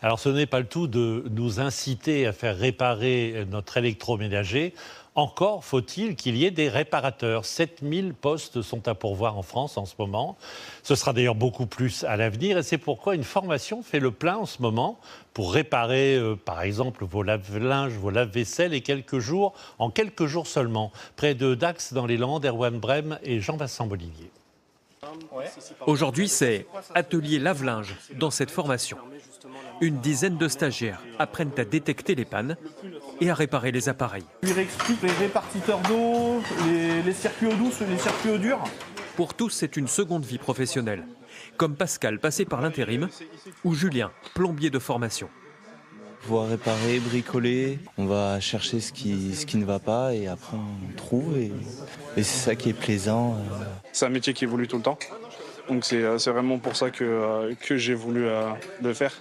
Alors ce n'est pas le tout de nous inciter à faire réparer notre électroménager. Encore faut-il qu'il y ait des réparateurs. 7000 postes sont à pourvoir en France en ce moment. Ce sera d'ailleurs beaucoup plus à l'avenir et c'est pourquoi une formation fait le plein en ce moment pour réparer par exemple vos lave-linges, vos lave-vaisselle en quelques jours seulement. Près de Dax dans les Landes, Erwan Brem et Jean-Vincent Bolivier. Aujourd'hui, c'est atelier lave-linge dans cette formation. Une dizaine de stagiaires apprennent à détecter les pannes et à réparer les appareils. Il explique les répartiteurs d'eau, les circuits eau douce, les circuits eau dure. Pour tous, c'est une seconde vie professionnelle, comme Pascal, passé par l'intérim, ou Julien, plombier de formation. On va réparer, bricoler, on va chercher ce qui ne va pas et après on trouve et c'est ça qui est plaisant. C'est un métier qui évolue tout le temps, donc c'est vraiment pour ça que j'ai voulu le faire.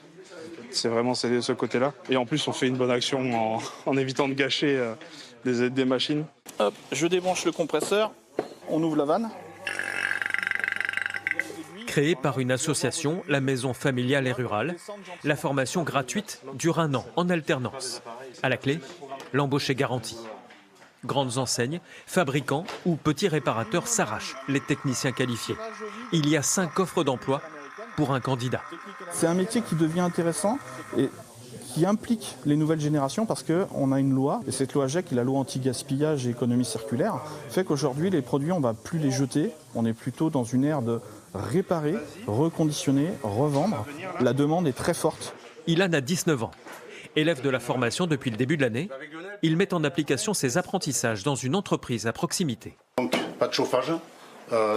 C'est vraiment ce côté-là. Et en plus, on fait une bonne action en évitant de gâcher des machines. Hop, je débranche le compresseur, on ouvre la vanne. Créée par une association, la Maison familiale et rurale, la formation gratuite dure 1 an en alternance. À la clé, l'embauche est garantie. Grandes enseignes, fabricants ou petits réparateurs s'arrachent les techniciens qualifiés. Il y a 5 offres d'emploi pour un candidat. C'est un métier qui devient intéressant et qui implique les nouvelles générations parce qu'on a une loi, et cette loi GEC, la loi anti-gaspillage et économie circulaire, fait qu'aujourd'hui les produits on ne va plus les jeter, on est plutôt dans une ère de réparer, reconditionner, revendre. La demande est très forte. Ilan a 19 ans. Élève de la formation depuis le début de l'année, il met en application ses apprentissages dans une entreprise à proximité. Donc, pas de chauffage,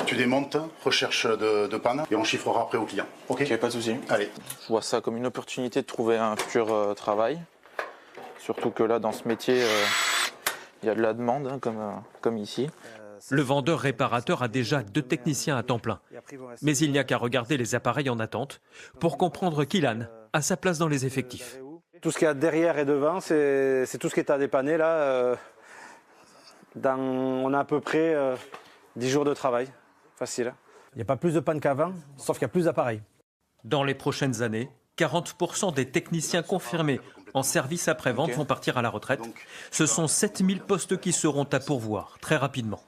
tu démontes, recherche de panne et on chiffrera après au client. Ok, pas de souci. Allez. Je vois ça comme une opportunité de trouver un futur travail. Surtout que là, dans ce métier, il y a de la demande, hein, comme ici. Le vendeur réparateur a déjà 2 techniciens à temps plein. Mais il n'y a qu'à regarder les appareils en attente pour comprendre qu'Ilan a sa place dans les effectifs. Tout ce qu'il y a derrière et devant, c'est tout ce qui est à dépanner là. On a à peu près 10 jours de travail, facile. Il n'y a pas plus de panne qu'avant, sauf qu'il y a plus d'appareils. Dans les prochaines années, 40% des techniciens confirmés en service après-vente vont partir à la retraite. Ce sont 7000 postes qui seront à pourvoir très rapidement.